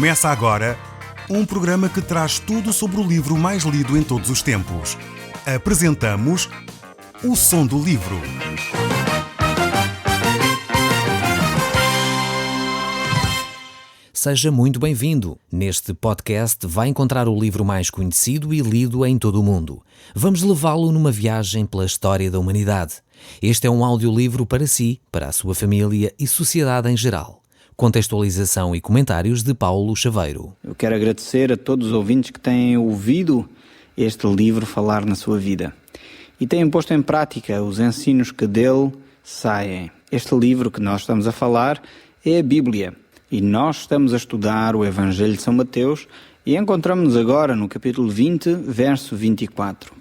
Começa agora um programa que traz tudo sobre o livro mais lido em todos os tempos. Apresentamos O Som do Livro. Seja muito bem-vindo. Neste podcast vai encontrar o livro mais conhecido e lido em todo o mundo. Vamos levá-lo numa viagem pela história da humanidade. Este é um audiolivro para si, para a sua família e sociedade em geral. Contextualização e comentários de Paulo Chaveiro. Eu quero agradecer a todos os ouvintes que têm ouvido este livro falar na sua vida e têm posto em prática os ensinos que dele saem. Este livro que nós estamos a falar é a Bíblia e nós estamos a estudar o Evangelho de São Mateus e encontramos-nos agora no capítulo 20, verso 24.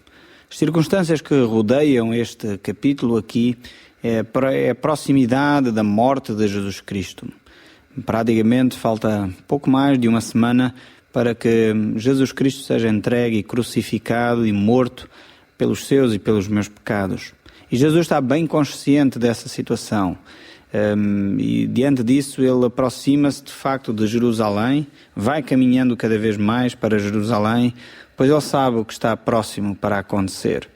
As circunstâncias que rodeiam este capítulo aqui é a proximidade da morte de Jesus Cristo. Praticamente falta pouco mais de uma semana para que Jesus Cristo seja entregue e crucificado e morto pelos seus e pelos meus pecados. E Jesus está bem consciente dessa situação. E diante disso ele aproxima-se de facto de Jerusalém, vai caminhando cada vez mais para Jerusalém, pois ele sabe o que está próximo para acontecer.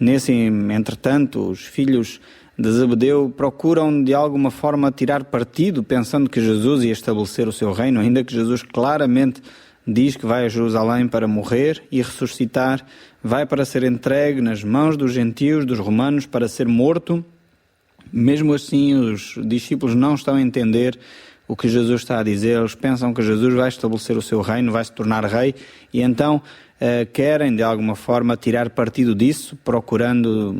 Entretanto, os filhos de Zebedeu procuram de alguma forma tirar partido, pensando que Jesus ia estabelecer o seu reino, ainda que Jesus claramente diz que vai a Jerusalém para morrer e ressuscitar, vai para ser entregue nas mãos dos gentios, dos romanos, para ser morto. Mesmo assim, os discípulos não estão a entender o que Jesus está a dizer. Eles pensam que Jesus vai estabelecer o seu reino, vai se tornar rei, e então querem de alguma forma tirar partido disso, procurando,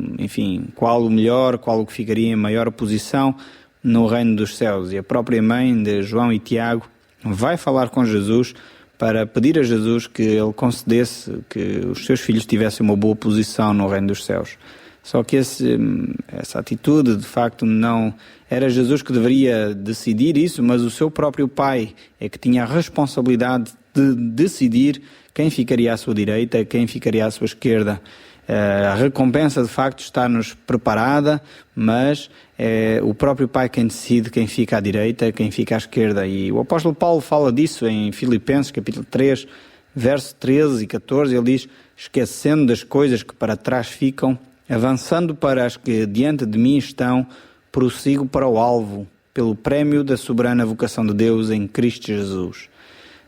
qual o melhor, qual o que ficaria em maior posição no reino dos céus. E a própria mãe de João e Tiago vai falar com Jesus para pedir a Jesus que ele concedesse que os seus filhos tivessem uma boa posição no reino dos céus. Só que essa atitude, de facto, não era Jesus que deveria decidir isso, mas o seu próprio pai é que tinha a responsabilidade de decidir quem ficaria à sua direita e quem ficaria à sua esquerda. A recompensa, de facto, está-nos preparada, mas é o próprio pai quem decide quem fica à direita e quem fica à esquerda. E o apóstolo Paulo fala disso em Filipenses, capítulo 3, verso 13 e 14. Ele diz: esquecendo das coisas que para trás ficam, avançando para as que diante de mim estão, prossigo para o alvo, pelo prémio da soberana vocação de Deus em Cristo Jesus.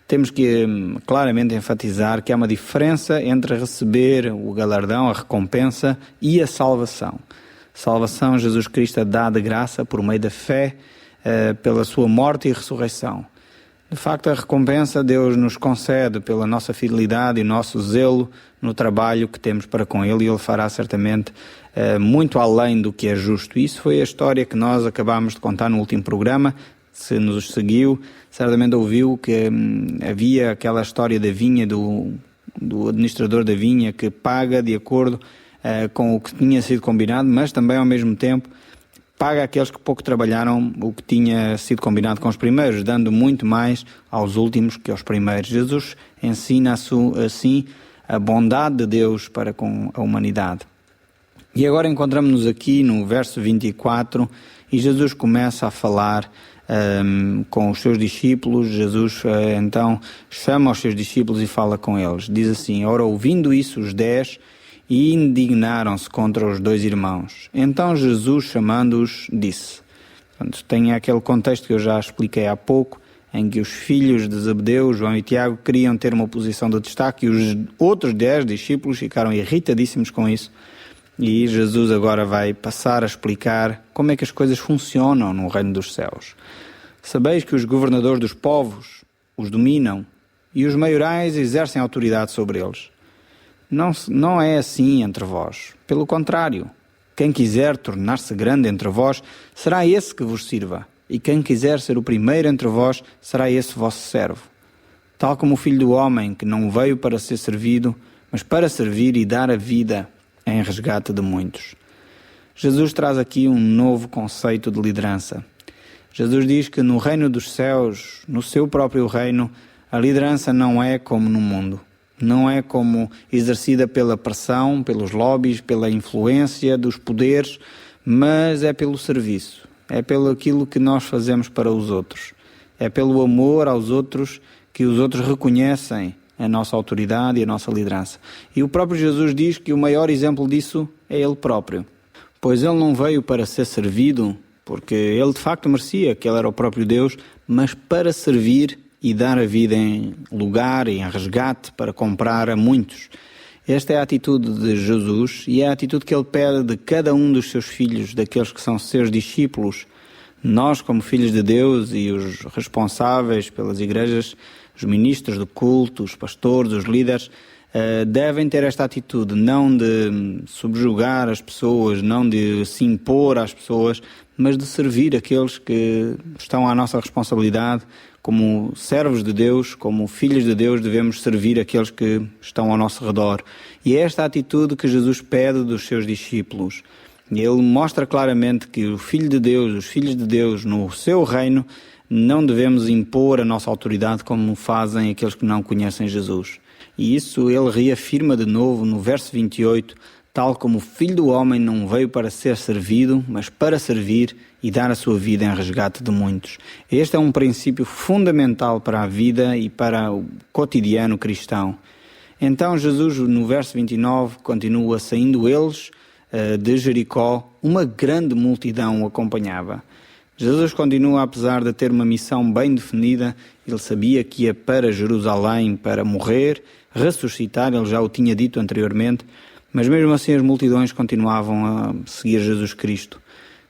Temos que claramente enfatizar que há uma diferença entre receber o galardão, a recompensa e a salvação. Salvação, Jesus Cristo dá de graça por meio da fé, pela sua morte e ressurreição. De facto, a recompensa Deus nos concede pela nossa fidelidade e nosso zelo no trabalho que temos para com Ele, e Ele fará certamente muito além do que é justo. Isso foi a história que nós acabámos de contar no último programa. Se nos seguiu, certamente ouviu que havia aquela história da vinha, do administrador da vinha, que paga de acordo com o que tinha sido combinado, mas também ao mesmo tempo paga aqueles que pouco trabalharam o que tinha sido combinado com os primeiros, dando muito mais aos últimos que aos primeiros. Jesus ensina assim a bondade de Deus para com a humanidade. E agora encontramos-nos aqui no verso 24 e Jesus começa a falar com os seus discípulos. Jesus então chama os seus discípulos e fala com eles. Diz assim: ora, ouvindo isso os 10 e indignaram-se contra os 2 irmãos. Então Jesus, chamando-os, disse. Portanto, tem aquele contexto que eu já expliquei há pouco, em que os filhos de Zebedeu, João e Tiago, queriam ter uma posição de destaque e os outros 10 discípulos ficaram irritadíssimos com isso. E Jesus agora vai passar a explicar como é que as coisas funcionam no reino dos céus. Sabeis que os governadores dos povos os dominam e os maiorais exercem autoridade sobre eles. Não é assim entre vós. Pelo contrário, quem quiser tornar-se grande entre vós, será esse que vos sirva. E quem quiser ser o primeiro entre vós, será esse vosso servo. Tal como o Filho do Homem, que não veio para ser servido, mas para servir e dar a vida em resgate de muitos. Jesus traz aqui um novo conceito de liderança. Jesus diz que no reino dos céus, no seu próprio reino, a liderança não é como no mundo. Não é como exercida pela pressão, pelos lobbies, pela influência dos poderes, mas é pelo serviço. É pelo aquilo que nós fazemos para os outros. É pelo amor aos outros que os outros reconhecem a nossa autoridade e a nossa liderança. E o próprio Jesus diz que o maior exemplo disso é Ele próprio. Pois Ele não veio para ser servido, porque Ele de facto merecia, que Ele era o próprio Deus, mas para servir e dar a vida em lugar e em resgate para comprar a muitos. Esta é a atitude de Jesus e é a atitude que Ele pede de cada um dos seus filhos, daqueles que são seus discípulos. Nós, como filhos de Deus e os responsáveis pelas igrejas, os ministros do culto, os pastores, os líderes, devem ter esta atitude, não de subjugar as pessoas, não de se impor às pessoas, mas de servir aqueles que estão à nossa responsabilidade. Como servos de Deus, como filhos de Deus, devemos servir aqueles que estão ao nosso redor. E é esta atitude que Jesus pede dos seus discípulos. Ele mostra claramente que o Filho de Deus, os filhos de Deus, no seu reino, não devemos impor a nossa autoridade como fazem aqueles que não conhecem Jesus. E isso ele reafirma de novo no verso 28, tal como o Filho do Homem não veio para ser servido, mas para servir e dar a sua vida em resgate de muitos. Este é um princípio fundamental para a vida e para o cotidiano cristão. Então Jesus, no verso 29, continua: saindo eles de Jericó, uma grande multidão o acompanhava. Jesus continua, apesar de ter uma missão bem definida. Ele sabia que ia para Jerusalém para morrer, ressuscitar, ele já o tinha dito anteriormente, mas mesmo assim as multidões continuavam a seguir Jesus Cristo.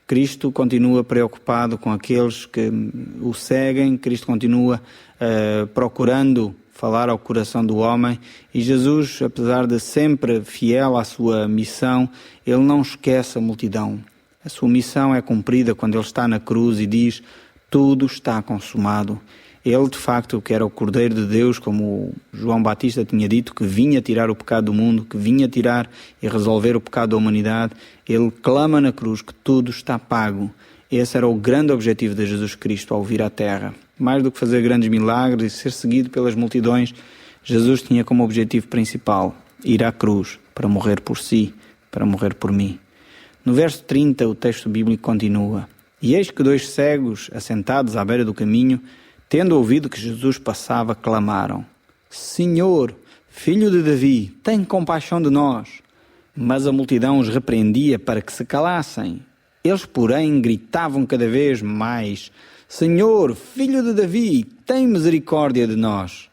Cristo continua preocupado com aqueles que o seguem, Cristo continua procurando falar ao coração do homem, e Jesus, apesar de sempre fiel à sua missão, ele não esquece a multidão. A sua missão é cumprida quando ele está na cruz e diz: tudo está consumado. Ele, de facto, que era o Cordeiro de Deus, como João Batista tinha dito, que vinha tirar o pecado do mundo, que vinha tirar e resolver o pecado da humanidade, ele clama na cruz que tudo está pago. Esse era o grande objetivo de Jesus Cristo ao vir à Terra. Mais do que fazer grandes milagres e ser seguido pelas multidões, Jesus tinha como objetivo principal ir à cruz para morrer por si, para morrer por mim. No verso 30, o texto bíblico continua: e eis que 2 cegos, assentados à beira do caminho, tendo ouvido que Jesus passava, clamaram: Senhor, Filho de Davi, tem compaixão de nós. Mas a multidão os repreendia para que se calassem. Eles, porém, gritavam cada vez mais: Senhor, Filho de Davi, tem misericórdia de nós.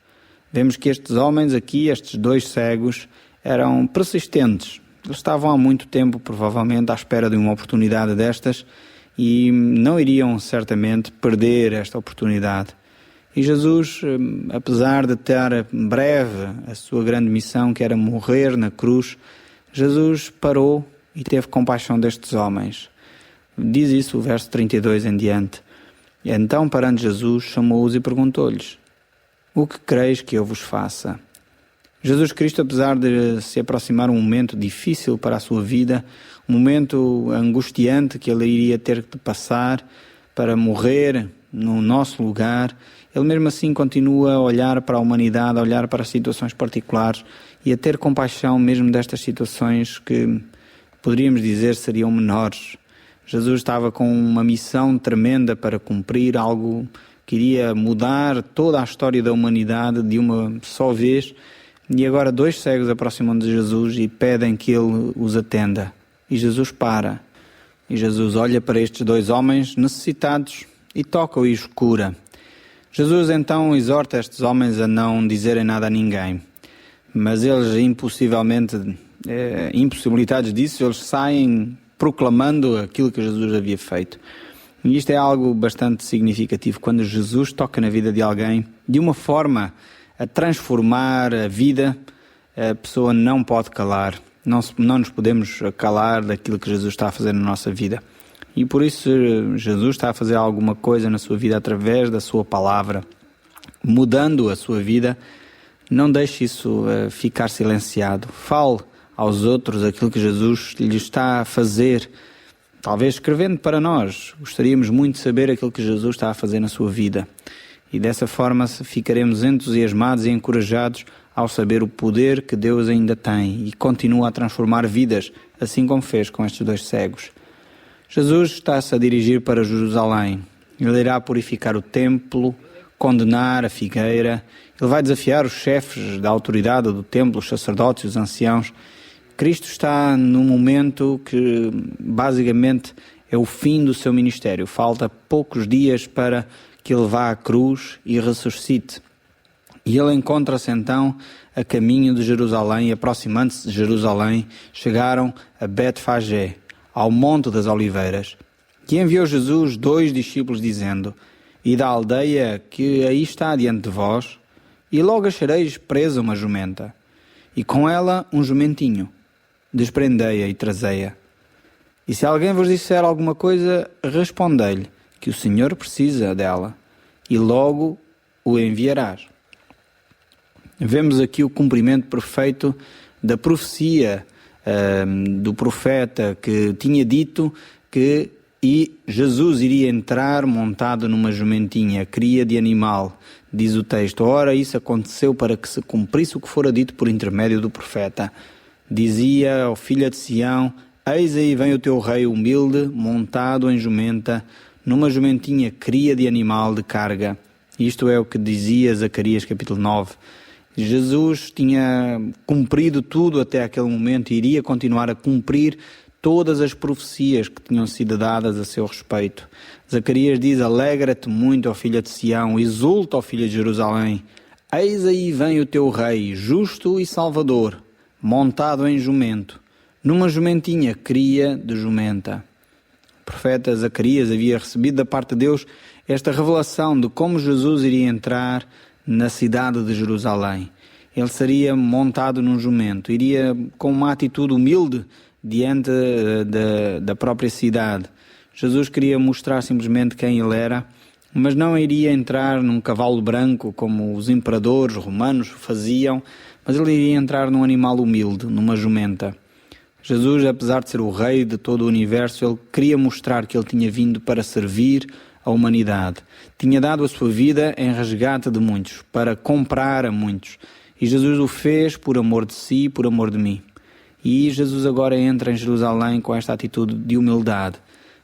Vemos que estes homens aqui, estes 2 cegos, eram persistentes. Eles estavam há muito tempo, provavelmente, à espera de uma oportunidade destas e não iriam, certamente, perder esta oportunidade. E Jesus, apesar de ter breve a sua grande missão, que era morrer na cruz, Jesus parou e teve compaixão destes homens. Diz isso o verso 32 em diante. E então, parando Jesus, chamou-os e perguntou-lhes: o que creis que eu vos faça? Jesus Cristo, apesar de se aproximar um momento difícil para a sua vida, um momento angustiante que ele iria ter de passar para morrer no nosso lugar, ele mesmo assim continua a olhar para a humanidade, a olhar para as situações particulares e a ter compaixão mesmo destas situações que poderíamos dizer seriam menores. Jesus estava com uma missão tremenda para cumprir, algo que iria mudar toda a história da humanidade de uma só vez. E agora 2 cegos aproximam de Jesus e pedem que ele os atenda. E Jesus para. E Jesus olha para estes 2 homens necessitados e toca-o e os cura. Jesus então exorta estes homens a não dizerem nada a ninguém. Mas eles, impossibilitados disso, eles saem proclamando aquilo que Jesus havia feito. E isto é algo bastante significativo. Quando Jesus toca na vida de alguém, de uma forma a transformar a vida, a pessoa não pode calar. Não nos podemos calar daquilo que Jesus está a fazer na nossa vida. E por isso Jesus está a fazer alguma coisa na sua vida através da sua palavra, mudando a sua vida. Não deixe isso ficar silenciado. Fale aos outros aquilo que Jesus lhe está a fazer. Talvez escrevendo para nós. Gostaríamos muito de saber aquilo que Jesus está a fazer na sua vida. E dessa forma ficaremos entusiasmados e encorajados ao saber o poder que Deus ainda tem e continua a transformar vidas, assim como fez com estes 2 cegos. Jesus está-se a dirigir para Jerusalém. Ele irá purificar o templo, condenar a figueira, ele vai desafiar os chefes da autoridade do templo, os sacerdotes e os anciãos. Cristo está num momento que basicamente é o fim do seu ministério. Falta poucos dias para que ele vá à cruz e ressuscite. E ele encontra-se então a caminho de Jerusalém, e aproximando-se de Jerusalém, chegaram a Betfagé, ao Monte das Oliveiras. E enviou Jesus 2 discípulos dizendo: "Ide à aldeia que aí está diante de vós, e logo achareis presa uma jumenta, e com ela um jumentinho. Desprendei-a e trazei-a. E se alguém vos disser alguma coisa, respondei-lhe que o Senhor precisa dela, e logo o enviarás." Vemos aqui o cumprimento perfeito da profecia do profeta que tinha dito que Jesus iria entrar montado numa jumentinha, cria de animal, diz o texto. Ora, isso aconteceu para que se cumprisse o que fora dito por intermédio do profeta. Dizia ao filho de Sião: "Eis aí vem o teu rei humilde, montado em jumenta, numa jumentinha cria de animal de carga." Isto é o que dizia Zacarias capítulo 9. Jesus tinha cumprido tudo até aquele momento e iria continuar a cumprir todas as profecias que tinham sido dadas a seu respeito. Zacarias diz: "Alegra-te muito, ó filha de Sião, exulta, ó filha de Jerusalém. Eis aí vem o teu rei, justo e salvador, montado em jumento, numa jumentinha cria de jumenta." O profeta Zacarias havia recebido da parte de Deus esta revelação de como Jesus iria entrar na cidade de Jerusalém. Ele seria montado num jumento, iria com uma atitude humilde diante da própria cidade. Jesus queria mostrar simplesmente quem ele era, mas não iria entrar num cavalo branco como os imperadores romanos faziam, mas ele iria entrar num animal humilde, numa jumenta. Jesus, apesar de ser o rei de todo o universo, ele queria mostrar que ele tinha vindo para servir a humanidade. Tinha dado a sua vida em resgate de muitos, para comprar a muitos. E Jesus o fez por amor de si, por amor de mim. E Jesus agora entra em Jerusalém com esta atitude de humildade.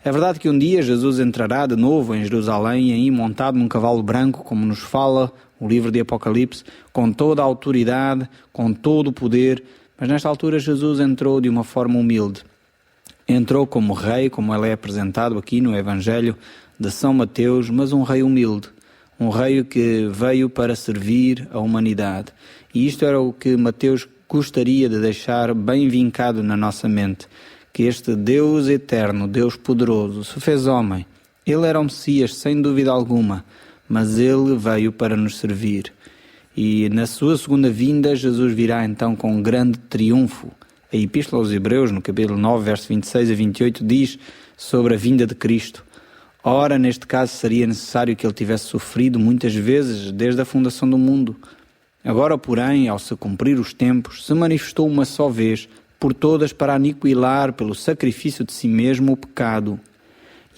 É verdade que um dia Jesus entrará de novo em Jerusalém, aí montado num cavalo branco, como nos fala o livro de Apocalipse, com toda a autoridade, com todo o poder, mas nesta altura Jesus entrou de uma forma humilde. Entrou como rei, como ele é apresentado aqui no Evangelho de São Mateus, mas um rei humilde, um rei que veio para servir a humanidade. E isto era o que Mateus gostaria de deixar bem vincado na nossa mente, que este Deus eterno, Deus poderoso, se fez homem. Ele era o Messias, sem dúvida alguma, mas ele veio para nos servir. E na sua segunda vinda, Jesus virá então com um grande triunfo. A Epístola aos Hebreus, no capítulo 9, verso 26 a 28, diz sobre a vinda de Cristo: "Ora, neste caso seria necessário que ele tivesse sofrido muitas vezes desde a fundação do mundo. Agora, porém, ao se cumprir os tempos, se manifestou uma só vez por todas para aniquilar pelo sacrifício de si mesmo o pecado.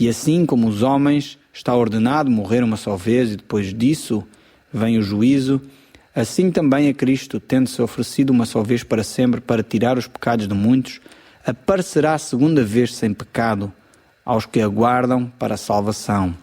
E assim como os homens está ordenado morrer uma só vez e depois disso vem o juízo, assim também a Cristo, tendo-se oferecido uma só vez para sempre para tirar os pecados de muitos, aparecerá a segunda vez sem pecado aos que aguardam para a salvação."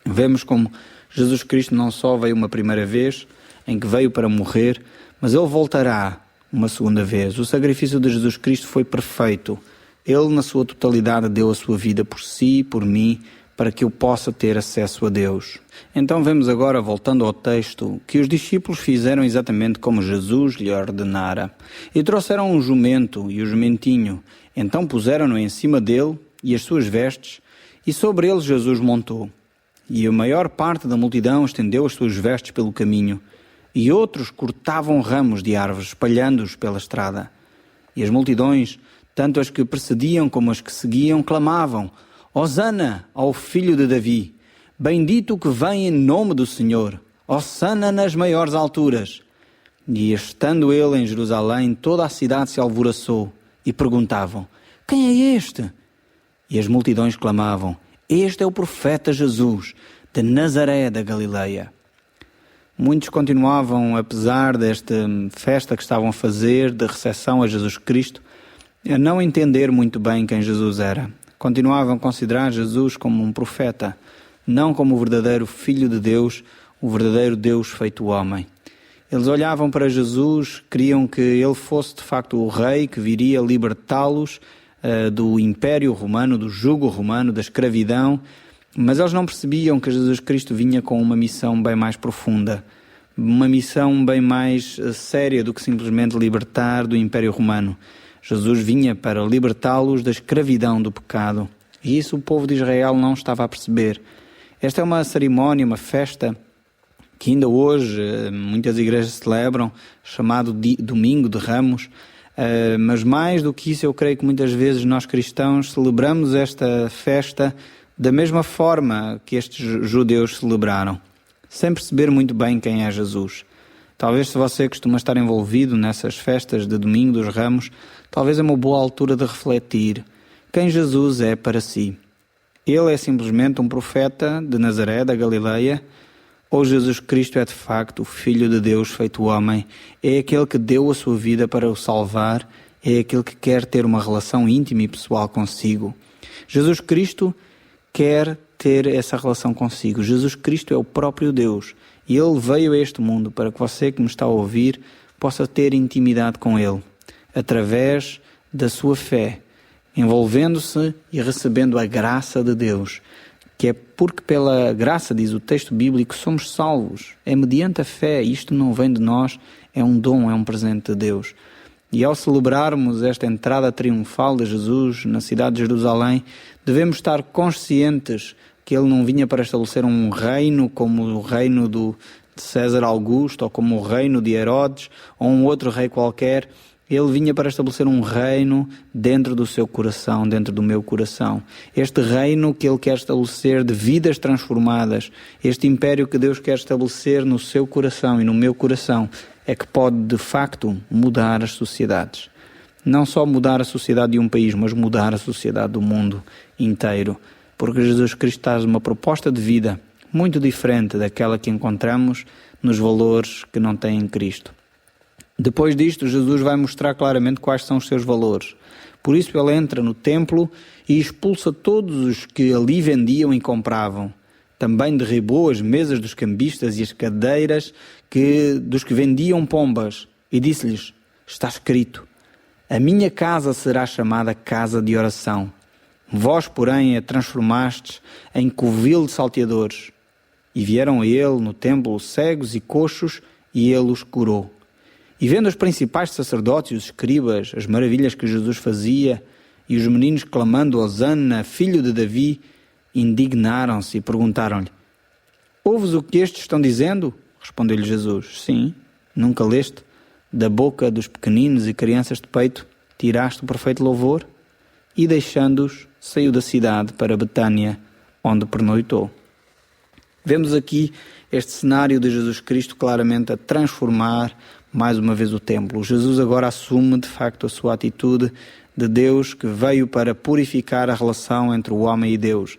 Vemos como Jesus Cristo não só veio uma primeira vez, em que veio para morrer, mas ele voltará uma segunda vez. O sacrifício de Jesus Cristo foi perfeito. Ele, na sua totalidade, deu a sua vida por si e por mim, para que eu possa ter acesso a Deus. Então vemos agora, voltando ao texto, que os discípulos fizeram exatamente como Jesus lhe ordenara. E trouxeram um jumento e o jumentinho. Então puseram-no em cima dele e as suas vestes, e sobre ele Jesus montou. E a maior parte da multidão estendeu as suas vestes pelo caminho, e outros cortavam ramos de árvores, espalhando-os pela estrada. E as multidões, tanto as que precediam como as que seguiam, clamavam: "Hosana ao filho de Davi! Bendito o que vem em nome do Senhor! Hosana nas maiores alturas!" E estando ele em Jerusalém, toda a cidade se alvoroçou, e perguntavam: "Quem é este?" E as multidões clamavam: "Este é o profeta Jesus, de Nazaré da Galileia." Muitos continuavam, apesar desta festa que estavam a fazer de recepção a Jesus Cristo, a não entender muito bem quem Jesus era. Continuavam a considerar Jesus como um profeta, não como o verdadeiro Filho de Deus, o verdadeiro Deus feito homem. Eles olhavam para Jesus, queriam que ele fosse de facto o rei que viria libertá-los do Império Romano, do jugo romano, da escravidão, mas eles não percebiam que Jesus Cristo vinha com uma missão bem mais profunda, uma missão bem mais séria do que simplesmente libertar do Império Romano. Jesus vinha para libertá-los da escravidão do pecado. E isso o povo de Israel não estava a perceber. Esta é uma cerimónia, uma festa que ainda hoje muitas igrejas celebram, chamado Domingo de Ramos, mas mais do que isso eu creio que muitas vezes nós cristãos celebramos esta festa da mesma forma que estes judeus celebraram, sem perceber muito bem quem é Jesus. Talvez se você costuma estar envolvido nessas festas de Domingo dos Ramos, talvez é uma boa altura de refletir quem Jesus é para si. Ele é simplesmente um profeta de Nazaré, da Galileia, ou Jesus Cristo é de facto o Filho de Deus feito homem, é aquele que deu a sua vida para o salvar, é aquele que quer ter uma relação íntima e pessoal consigo. Jesus Cristo quer ter essa relação consigo. Jesus Cristo é o próprio Deus e Ele veio a este mundo para que você que me está a ouvir possa ter intimidade com Ele, através da sua fé, envolvendo-se e recebendo a graça de Deus, que é porque pela graça, diz o texto bíblico, somos salvos. É mediante a fé, isto não vem de nós, é um dom, é um presente de Deus. E ao celebrarmos esta entrada triunfal de Jesus na cidade de Jerusalém, devemos estar conscientes que Ele não vinha para estabelecer um reino como o reino de César Augusto, ou como o reino de Herodes, ou um outro rei qualquer. Ele vinha para estabelecer um reino dentro do seu coração, dentro do meu coração. Este reino que Ele quer estabelecer de vidas transformadas, este império que Deus quer estabelecer no seu coração e no meu coração, é que pode de facto mudar as sociedades. Não só mudar a sociedade de um país, mas mudar a sociedade do mundo inteiro. Porque Jesus Cristo traz uma proposta de vida muito diferente daquela que encontramos nos valores que não têm em Cristo. Depois disto, Jesus vai mostrar claramente quais são os seus valores. Por isso ele entra no templo e expulsa todos os que ali vendiam e compravam. Também derribou as mesas dos cambistas e as cadeiras dos que vendiam pombas e disse-lhes: está escrito, a minha casa será chamada casa de oração. Vós, porém, a transformastes em covil de salteadores. E vieram a ele no templo cegos e coxos e ele os curou. E vendo os principais sacerdotes e os escribas as maravilhas que Jesus fazia, e os meninos clamando Hosana, filho de Davi, indignaram-se e perguntaram-lhe: ouves o que estes estão dizendo? Respondeu-lhe Jesus: sim, nunca leste? Da boca dos pequeninos e crianças de peito tiraste o perfeito louvor? E deixando-os, saiu da cidade para Betânia, onde pernoitou. Vemos aqui este cenário de Jesus Cristo claramente a transformar mais uma vez o templo. Jesus agora assume de facto a sua atitude de Deus que veio para purificar a relação entre o homem e Deus.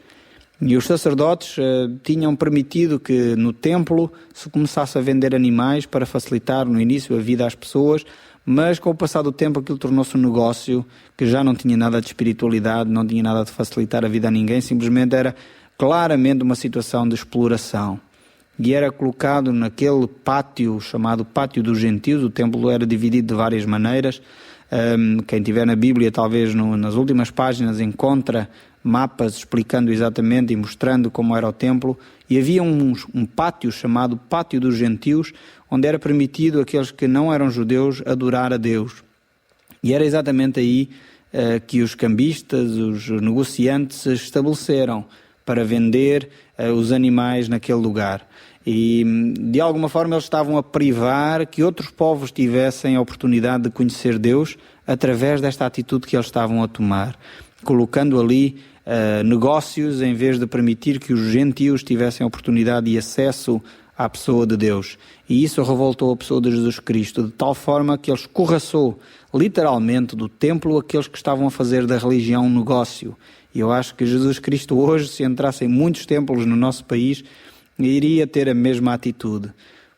E os sacerdotes tinham permitido que no templo se começasse a vender animais para facilitar no início a vida às pessoas, mas com o passar do tempo aquilo tornou-se um negócio que já não tinha nada de espiritualidade, não tinha nada de facilitar a vida a ninguém, simplesmente era claramente uma situação de exploração. E era colocado naquele pátio chamado Pátio dos Gentios. O templo era dividido de várias maneiras. Quem tiver na Bíblia, talvez nas últimas páginas, encontra mapas explicando exatamente e mostrando como era o templo. E havia um pátio chamado Pátio dos Gentios, onde era permitido àqueles que não eram judeus adorar a Deus. E era exatamente aí que os cambistas, os negociantes se estabeleceram para vender os animais naquele lugar. E de alguma forma eles estavam a privar que outros povos tivessem a oportunidade de conhecer Deus através desta atitude que eles estavam a tomar, colocando ali negócios em vez de permitir que os gentios tivessem a oportunidade e acesso à pessoa de Deus. E isso revoltou a pessoa de Jesus Cristo, de tal forma que ele escorraçou literalmente do templo aqueles que estavam a fazer da religião um negócio. E eu acho que Jesus Cristo hoje, se entrasse em muitos templos no nosso país, iria ter a mesma atitude.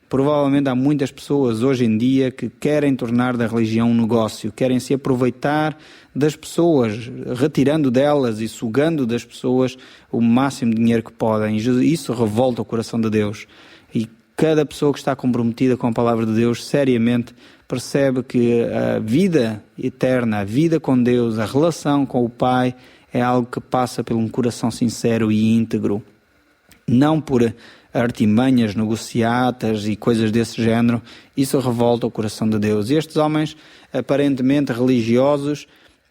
Provavelmente há muitas pessoas hoje em dia que querem tornar da religião um negócio, querem se aproveitar das pessoas, retirando delas e sugando das pessoas o máximo de dinheiro que podem. Isso revolta o coração de Deus. E Cada pessoa que está comprometida com a palavra de Deus seriamente percebe que a vida eterna, a vida com Deus, a relação com o Pai é algo que passa por um coração sincero e íntegro. Não por artimanhas, negociatas e coisas desse género. Isso revolta o coração de Deus. E estes homens aparentemente religiosos,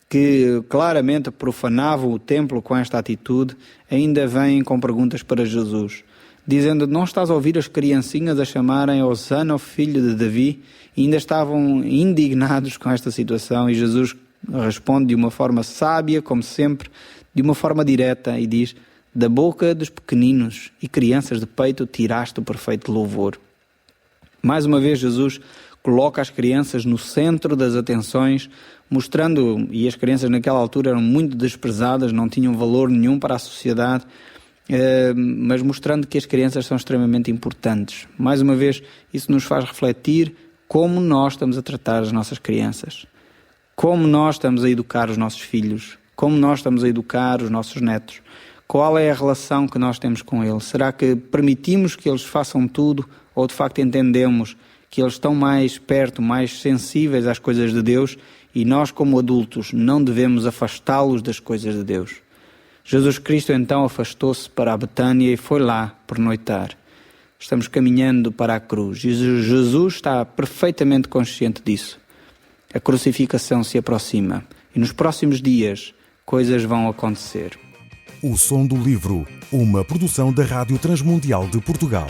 que claramente profanavam o templo com esta atitude, ainda vêm com perguntas para Jesus, dizendo: não estás a ouvir as criancinhas a chamarem Hosana, o filho de Davi? E ainda estavam indignados com esta situação, e Jesus responde de uma forma sábia, como sempre, de uma forma direta, e diz: da boca dos pequeninos e crianças de peito tiraste o perfeito louvor. Mais uma vez Jesus coloca as crianças no centro das atenções, mostrando, e as crianças naquela altura eram muito desprezadas, não tinham valor nenhum para a sociedade, mas mostrando que as crianças são extremamente importantes. Mais uma vez, isso nos faz refletir como nós estamos a tratar as nossas crianças, como nós estamos a educar os nossos filhos, como nós estamos a educar os nossos netos. Qual é a relação que nós temos com eles? Será que permitimos que eles façam tudo, ou de facto entendemos que eles estão mais perto, mais sensíveis às coisas de Deus, e nós como adultos não devemos afastá-los das coisas de Deus? Jesus Cristo então afastou-se para a Betânia e foi lá pernoitar. Estamos caminhando para a cruz e Jesus está perfeitamente consciente disso. A crucificação se aproxima e nos próximos dias coisas vão acontecer. O Som do Livro, uma produção da Rádio Transmundial de Portugal.